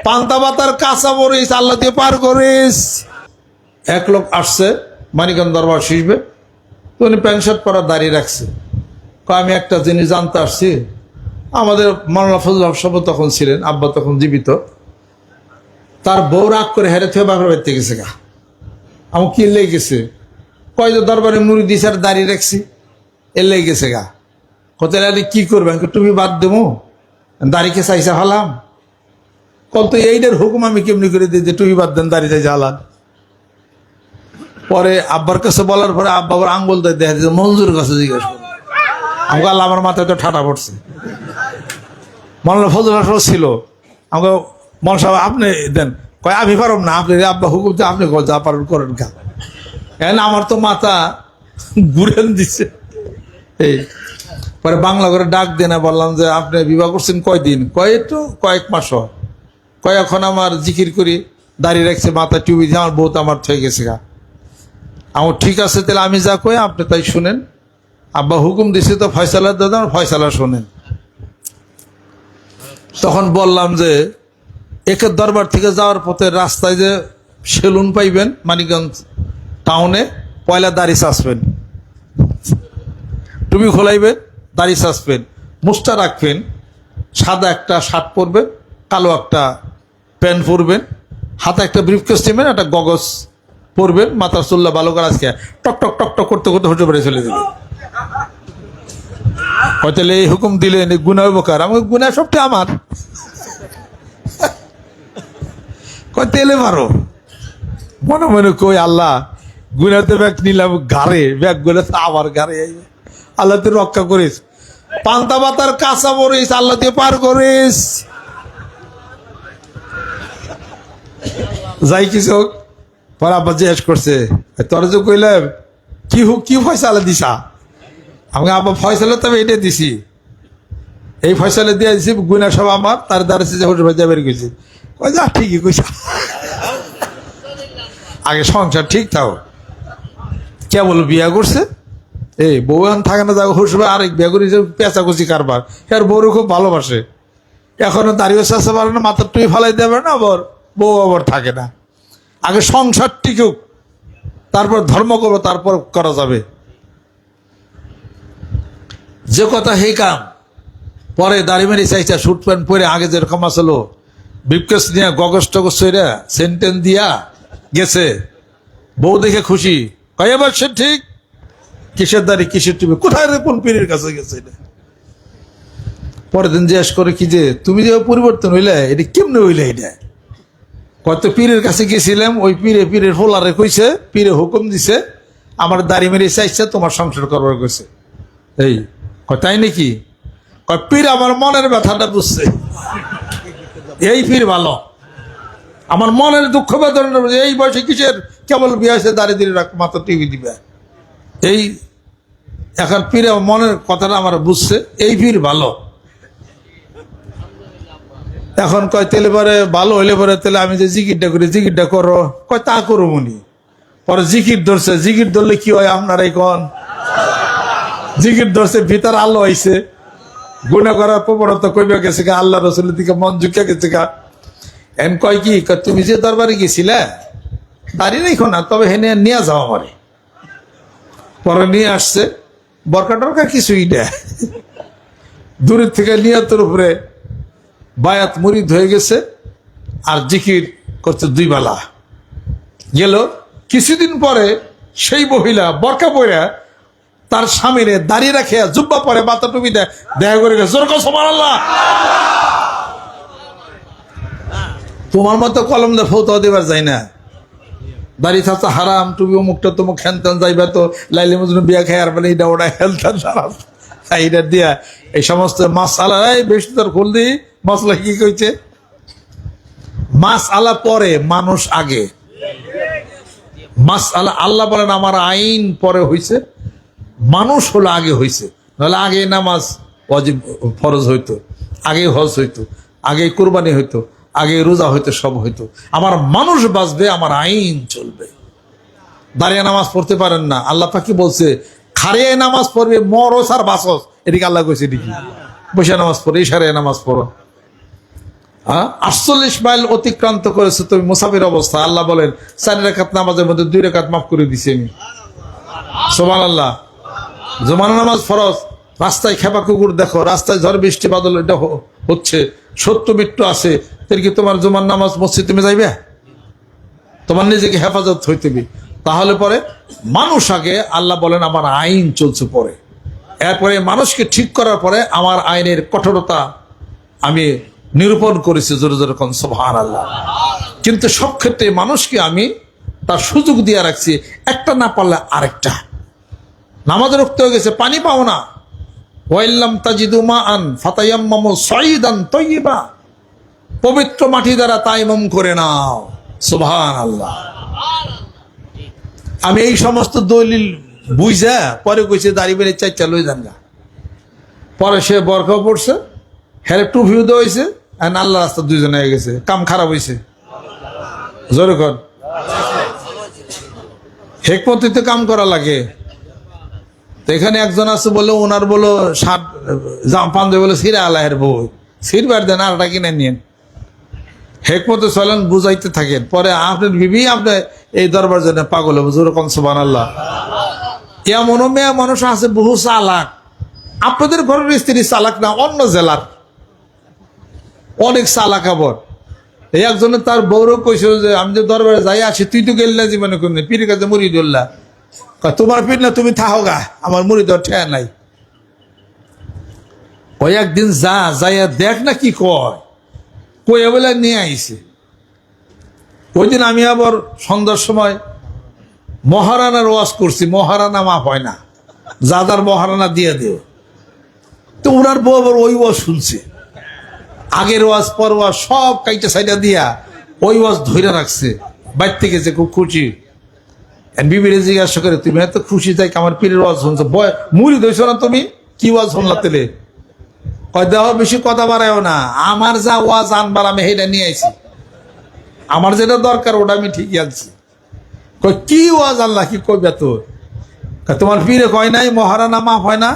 পান্তা ভাতার কাঁচা মরিচ আল্লাহ দিয়ে পার করিস। এক লোক আসছে মানিকগঞ্জ দরবার শিখবে, তো উনি প্যান্ট শার্ট পরা দাঁড়িয়ে রাখছে। আমি একটা জিনিস জানতে আসছি, আমাদের মাওলানা ফজল হক সাহেব তখন ছিলেন, আব্বা তখন জীবিত, তার বউ রাগ করে হেরে থেকে বাপের বাড়িতে গেছে গা। আমার কি লেগে গেছে? কয় যে দরবারে মুড়ি দিছে আর দাঁড়িয়ে রাখছি, এ লেগে গেছে গা। কোথায় কি করবেন? তুমি বাদ দেবো, দাড়িকে চাইছে হালাম। কত এইটার হুকুম আমি কেমনি করে দিই যে তুমি বাদ দেন, দাড়ি চাইছে হালান। পরে আব্বার কাছে বলার পরে আব্বা আবার আঙ্গুল দিয়ে দেখা দিচ্ছে মঞ্জুর কাছে জিজ্ঞেস করো। আমাকে আল্লাহ আমার মাথায় তো ঠাটা পড়ছে। মাওলানা ফজল হক ছিল, আমাকে মন সাহেব আপনি দেন, কয় আমি পারব না, আপনি আব্বা হুকুম তো আপনি যা পারেন করেন গা। কেন আমার তো মাথা ঘুরেন দিচ্ছে। এই পরে বাংলা করে ডাক দিয়ে না, বললাম যে আপনি বিবাহ করছেন কয়দিন? কয় একটু কয়েক মাস। কয় এখন আমার জিকির করি, দাঁড়িয়ে রাখছে, মাথা টুবি দিয়ে, আমার বউ তো আমার থেকে গেছে গা। আমার ঠিক আছে, তাহলে আমি যা কই আপনি তাই শুনেন, আব্বা হুকুম দিছে তো ফয়সালা দাদা, ফয়সালা শোনেন। তখন বললাম যে একের দরবার থেকে যাওয়ার পথে রাস্তায় যে সেলুন পাইবেন মানিকগঞ্জ টাউনে, পয়লা দাড়ি চাষবেন, টুপি খোলাইবেন, দাড়ি চাষবেন, মুস্তা রাখবেন, সাদা একটা শার্ট পরবেন, কালো একটা প্যান্ট পরবেন, হাতে একটা ব্রিফকেস নেবেন, একটা গগস পরবেন, মাথার চুল্লা ভালো করে আজকে টক টক টক টক করতে করতে হোটে বেড়ে চলে দেবেন। হয়তো এই হুকুম দিলেন গুনা উপকার, আমাকে গুনা সবটা আমার। কয় তেলে মারো, মনে মনে কই আল্লাহ গুনাতে ব্যাগ নিলাম ঘাড়ে, ব্যাগ গুলো আবার ঘাড়ে আইবে, আল্লাহ তুই রক্ষা করিস। পান্তা ভাতার কাঁচা মরিচ আল্লাহ দিয়ে পার করিস। যাই কিছু হোক, পরে আব্বা জিজ্ঞেস করছে তোরা যে কইলাম কি ফয়সালা দিছা? আমাকে আব্বা ফয়সালা তবে এটা দিছি, এই ফয়সালা দিয়ে দিছি, গুনা সব আমার, তার দ্বারা হোটেল ভাজা বের গেছি। ওই যা ঠিকই কইছা, আগে সংসার ঠিক থাও। কেবল বিয়া করছে, এই বউ এখন থাকে না, যাও হুসবে আরেক বিয়া করি, পেঁচাকুচি কারবার। আর বউরও খুব ভালোবাসে, এখনো দাঁড়িয়ে চাষতে পারে না, মাথার টুই ফালাই দেবে না, আবার বউ আবার থাকে না। আগে সংসার টিকুক, তারপর ধর্ম করবো, তারপর করা যাবে। যে কথা হেই কাম। পরে দাড়ি মেরি চাইছা শুট প্যান্ট পরে, আগে যেরকম আসলো বিপকেস নিয়ে গগস টগস সেন্টেন দিয়া গেছে, বউ দেখে খুশি, কয়েবার সে ঠিক, কিসের দাড়ি কিসের টুপি, কোথায় রে কোন পীরের কাছে গেছে এটা। পরের দিন জিজ্ঞেস করে কি যে তুমি যে পরিবর্তন হইলে, এটা কেমনে হইলে? এটা কত পীরের কাছে গেছিলাম, ওই পীরের ফোলারে কইছে, পীরে হুকুম দিছে, আমার দাড়ি মেরে চাইছে, তোমার সংসার করবার কইছে। এই তাই নাকি? পীর আমার মনের ব্যথাটা বুঝছে, এই পীর ভালো, আমার মনের দুঃখ বেদনা, এই বয়সে কিসের কেবল বিয়ে হয়েছে, দাঁড়িয়ে দিয়ে রাখ, মাত্র টিভি দিবে। এই এখন পীর মনের কথাটা আমার বুঝছে, এই পীর ভালো। এখন কয় তেলে পরে ভালো হইলে পরে তাহলে আমি যে জিকিরটা করি, জিকিরটা করো, কয় তা করো মনি। পরে জিকির ধরছে, জিকির ধরলে কি হয় আপনারাই কন? জিকির ধরছে, ভিতর আলো হয়েছে, গুণা করার প্রবণতা কইবে গেছে গা, আল্লাহ রসুলের দিকে মন ঝুঁকে গেছে গা। এন কয় কি, তুমি যে দরবারে গেছিলে দাঁড়িয়ে রেখো না, তবে হেনে নিয়ে যাও আমারে। পরে নিয়ে আসছে, বরকা টরকা কিছুই না, দূরের থেকে নিয়তের উপরে বায়াত মুরিদ হয়ে গেছে, আর জিকির করছে দুই বেলা। গেল কিছুদিন পরে সেই মহিলা বরকা পরে তার স্বামীরে দাঁড়িয়ে রাখে, জুব্বা পরে, মাথা টুপি দেয়, দেখা করে গেছে। সুবহানাল্লাহ। তোমার মতো কলম দিয়ে ফৌতা দেবার যায় না, দাঁড়িয়ে থাকতে হারাম, টুপি অমুকটা তমুক খেনতেন যাইবা, তো লাইলে মজনু বিয়া খাই আর বলে এটা ওটা খেলতেন সারা এইটা দিয়া এই সমস্ত মাছ আলা বেশি তোর খুল দিই। মশলা কি কইছে? মাছ আলা পরে, মানুষ আগে। মাছ আলা আল্লাহ বলেন আমার আইন পরে হইছে, মানুষ হলো আগে হইছে। নাহলে আগে নামাজ ওয়াজিব ফরজ হইতো, আগে হজ হইতো, আগে কুরবানি হইতো, আগে রোজা হইতো, সব হইতো। আমার মানুষ বাঁচবে, আমার আইন চলবে। দাঁড়িয়ে নামাজ পড়তে পারেন না, আল্লাহ পাকি বলছে খাড়িয়ে নামাজ পড়বে, মরস আর বাসস। এদিকে আল্লাহ কইছে, এদিকে বসে নামাজ পড়ে, ইশারায় নামাজ পড়ো। 48 মাইল অতিক্রান্ত করেছো তুমি মুসাফির অবস্থা। আল্লাহ বলেন 4 রাকাত নামাজের মধ্যে 2 রাকাত মাফ করে দিছি আমি। সুবহানাল্লাহ। জুমার নামাজ ফরজ, রাস্তায় খেপা কুকুর দেখো, রাস্তায় ঝড় বৃষ্টি বাদল এটা হচ্ছে, সত্য মৃত্যু আছে, তাহলে কি তোমার জুমার নামাজ মসজিদ তুমি যাইবে? তোমার নিজেকে হেফাজত হইতে হবে। তাহলে পরে মানুষ আগে, আল্লাহ বলেন আমার আইন চলছে পরে, এরপরে মানুষকে ঠিক করার পরে আমার আইনের কঠোরতা আমি নিরূপণ করেছি। জোরে জোরে কোন সুবহানাল্লাহ। কিন্তু সব ক্ষেত্রে মানুষকে আমি তার সুযোগ দিয়ে রাখছি, একটা না পারলে আরেকটা। নামাজে রক্ত হয়ে গেছে, পানি পাও না, ওয়াইল্লাম তাজিদু মাআন ফাতায়াম্মামু সাইদান তাইয়্যিবা, পবিত্র মাটি দ্বারা তায়াম্মুম করে নাও। সুবহানাল্লাহ। আমি এই সমস্ত দলিল বুঝা পরে কইছে দাড়ি বেড়ে চাইচা লই জানগা। পরে সে বরখাও পড়ছে, হ্যাঁ টুপিও দেওয়া হয়েছে, আল্লাহ রাস্তা 2 জন হয়ে গেছে, কাম খারাপ হয়েছে। জোরে কর। হেকমতিতে কাম করা লাগে। তো এখানে একজন আছে বলে, ওনার বলো শার্ট পাঞ্জাবি বলে সিরা আলাহের বউ, সিরবার দেন আরটা কিনে নিন। হেকমতে চলেন, বুঝাইতে থাকেন, পরে আপনার বিবি আপনি এই দরবার জন্য পাগল হবে। জোরে কোন সুবহানাল্লাহ। এমনও মেয়ে মানুষ আছে বহু চালাক, আপনাদের ঘরের স্ত্রী চালাক না, অন্য জেলার অনেক চালাক। আবার এই একজনে তার বউরও কইছিল যে আমি যে দরবারে যাই আসি, তুই তো গেল্লা জীবনে কোন পীরের কাছে মুড়ি ধরলা, তোমার পীর না, তুমি থাকো গা, আমার মুড়ি ধর ঠেয়া নাই। কয়েকদিন যাইয়া দেখ না কি কয়, কয়ে বলে নিয়ে আইছে। ওই দিন আমি আবার সন্ধ্যার সময় মহারানার ওয়াজ করছি, মহারানা মাফ হয় না, যাদার মহারানা দিয়ে দেও। তো ওনার বউ আবার ওই ওয়াজ শুনছে, আগের ওয়াজ পর ওয়াজ সব কাইটা সাইডা দিয়া ওই ওয়াজ ধরে রাখছে। বাইর থেকে যে খুব খুশি, বিবিরে জিজ্ঞাসা করে তুমি এত খুশি যাই আমার পীরের ওয়াজ শুনছো, মুড়ি ধরছো না তুমি, কি ওয়াজ শুনলা তেলে? কয় দেহ বেশি কথা বাড়ায়ও না, আমার যা ওয়াজ আনবার আমি সেটা নিয়ে আইছি, আমার যেটা দরকার ওটা আমি ঠিকই আনছি। কয় কি ওয়াজ আল্লাহ কি কইবে তোর? তোমার পীরে কয় নাই মহারানা মাফ হয় না,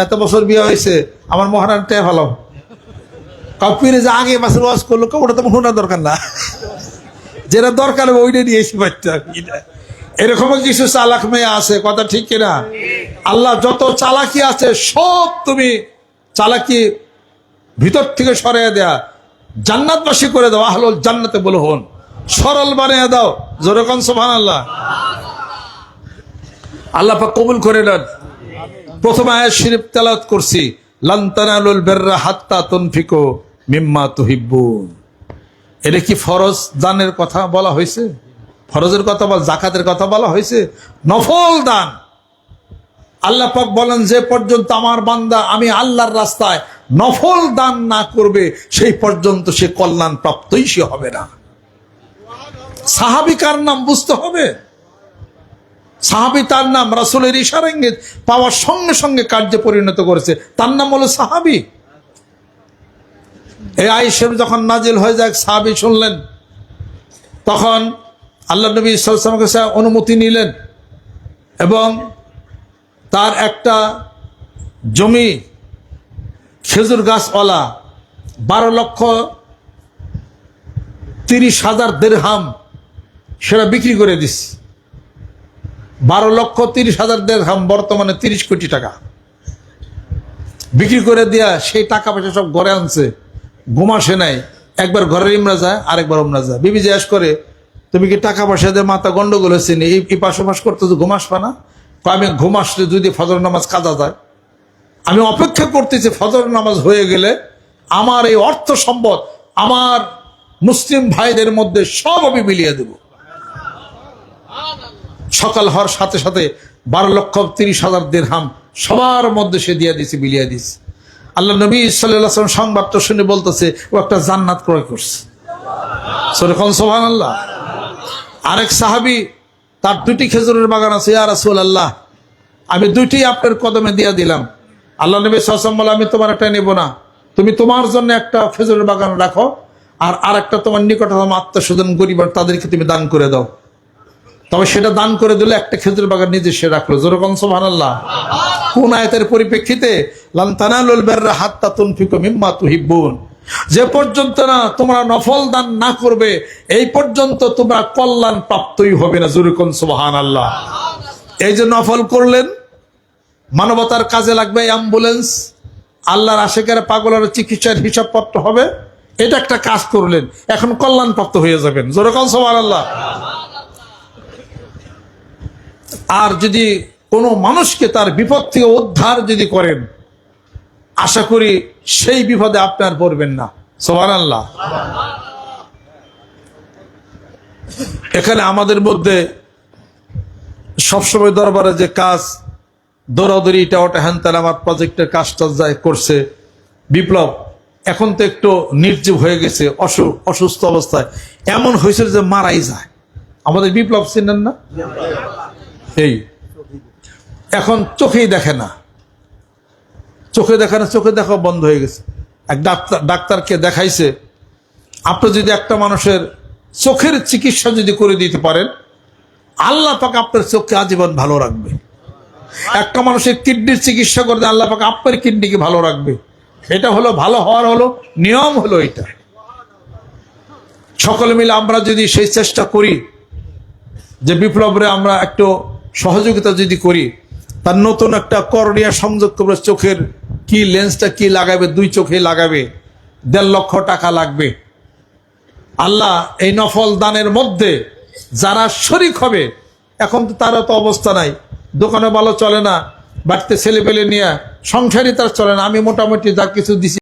এত বছর বিয়ে হয়েছে, আমার মহারানা টের ভালো। পীরে যে আগে মাসের ওয়াজ করলো, ওটা তো শোনার দরকার না, যেটা দরকার ওইটা নিয়ে এসে বাচ্চা। এরকম কিছু চালাক মেয়ে আছে, কথা ঠিক কিনা? আল্লাহ যত চালাকি আছে সব তুমি চালাকি ভিতর থেকে সরিয়ে দেয়া, জান্নাতবাসী করে দাও, আহলুল জান্নাতে বলে হন, সরল বানিয়ে দাও। জোরে কোন সুবহানাল্লাহ। আল্লাহ পাক কবুল করে নেন। প্রথম আয়াত শরীফ তেলাওয়াত করছি, লান তানালুল বিররা হাত্তা তুনফিকু মিম্মা তুহিব্বুন। এটা কি ফরজ দানের কথা বলা হয়েছে? ফরজের কথা বল, যাকাতের কথা বলা হয়েছে? নফল দান। আল্লাহ পাক বলেন যে পর্যন্ত আমার বান্দা আমি আল্লাহর রাস্তায় নফল দান না করবে, সেই পর্যন্ত সে কল্যাণ প্রাপ্তই সে হবে না। সাহাবী কার নাম বুঝতে হবে। সাহাবী তার নাম রাসূলের ইশারা ইঙ্গিত পাওয়ার সঙ্গে সঙ্গে কার্যে পরিণত করেছে, তার নাম হলো সাহাবী। এই আয়াত যখন নাজিল হয়ে যায়, সাহাবী শুনলেন, তখন আল্লাহ নবী সাল্লাল্লাহু আলাইহি ওয়াসাল্লামের কাছে অনুমতি নিলেন এবং তার একটা জমি খেজুর গাছওয়ালা 12,30,000 দিরহাম সেটা বিক্রি করে দিস। 12,30,000 দিরহাম বর্তমানে 30 কোটি টাকা বিক্রি করে দিয়া সেই টাকা পয়সা সব ঘরে আনছে, ঘুম আসে নাই। একবার ঘরের ইমরা যায়, আরেকবার ওমরা যায়। বিবি জিজ্ঞেস করে তুমি কি টাকা পয়সা দিয়ে মাথা গন্ডগোল হয়েছে নি, এই পাশাপাশ করতে ঘুম আসবে না? আমি ঘুম আসলে যদি ফজর নামাজ কাজা যায়, আমি অপেক্ষা করতেছি ফজর নামাজ হয়ে গেলে আমার এই অর্থ সম্পদ আমার মুসলিম ভাইদের মধ্যে সব আমি বিলিয়ে দেব। সকাল হওয়ার সাথে সাথে 12,30,000 দিরহাম সবার মধ্যে সে দিয়ে দিছে, বিলিয়ে দিছে। আল্লাহ নবী সাল্লাল্লাহু আলাইহি ওয়াসাল্লাম সংবাদটা শুনে বলতেছে ও একটা জান্নাত ক্রয় করছে। সুবহানাল্লাহ। আরেক সাহাবী, তার 2টি খেজুরের বাগান আছে, ইয়া রাসূলুল্লাহ আমি 2টি আপনার কদমে দিয়ে দিলাম। আল্লাহ নবী সাল্লাল্লাহু আলাইহি ওয়াসাল্লাম বলে আমি তোমার একটা নেব না, তুমি তোমার জন্য একটা খেজুরের বাগান রাখো, আর আরেকটা তোমার নিকটতম আত্মীয়স্বজন গরিব তাদেরকে তুমি দান করে দাও। তবে সেটা দান করে দিলে একটা খেজুর বাগান নিজে সে রাখলো। জোরে কোন সুবহানাল্লাহ। কোন আয়াতের পরিপ্রেক্ষিতে? লান তানালুল বিররা হাত্তা তুনফিকু মিম্মা তুহিব্বুন। যে পর্যন্ত না তোমরা নফল দান না করবে এই পর্যন্ত তোমরা কল্যাণ প্রাপ্তই হবে না। জোরে কোন সুবহানাল্লাহ। এই যে নফল করলেন, মানবতার কাজে লাগবে অ্যাম্বুলেন্স, আল্লাহর আশেকের পাগলের চিকিৎসার হিসাবপত্র হবে, এটা একটা কাজ করলেন, এখন কল্যাণ প্রাপ্ত হয়ে যাবেন। জোরে কোন সুবহানাল্লাহ। আর যদি কোনো মানুষকে তার বিপদ থেকে উদ্ধার যদি করেন, আশা করি সেই বিপদে আপনার পড়বেন না। সুবহানাল্লাহ। এখানে আমাদের মধ্যে সবসময় দরবারে যে কাজ দৌড়াদৌড়ি, এটা ওটা হ্যান তেন, আমার প্রজেক্টের কাজটা যায় করছে বিপ্লব, এখন তো একটু নির্জীব হয়ে গেছে, অসুস্থ অবস্থায়, এমন হয়েছিল যে মারাই যায়। আমাদের বিপ্লব চিনেন না? এই এখন চোখেই দেখে না, চোখে দেখে না, চোখে দেখা বন্ধ হয়ে গেছে। এক ডাক্তারকে দেখাইছে, আপনি যদি একটা মানুষের চোখের চিকিৎসা যদি করে দিতে পারেন, আল্লাহ পাক আপনার চোখকে আজীবন ভালো রাখবে। একটা মানুষের কিডনির চিকিৎসা করে দেন, আল্লাহ পাক আপনার কিডনিকে ভালো রাখবে। এটা হলো ভালো হওয়ার হলো নিয়ম, হলো এটা। সকলে মিলে আমরা যদি সেই চেষ্টা করি যে বিপ্লবরে আমরা একটু সহযোগিতা যদি করি, তার নতুন একটা করণীয় সংযোগ করবে, চোখের কি লেন্সটা কি লাগাবে, 2 চোখে লাগাবে, 1.5 লক্ষ টাকা লাগবে। আল্লাহ এই নফল দানের মধ্যে যারা শরিক হবে, এখন তো তারা তো অবস্থা নাই, দোকানে ভালো চলে না, বাড়িতে ছেলে পেলে নিয়ে সংসারই তার চলে না, আমি মোটামুটি যা কিছু দিছি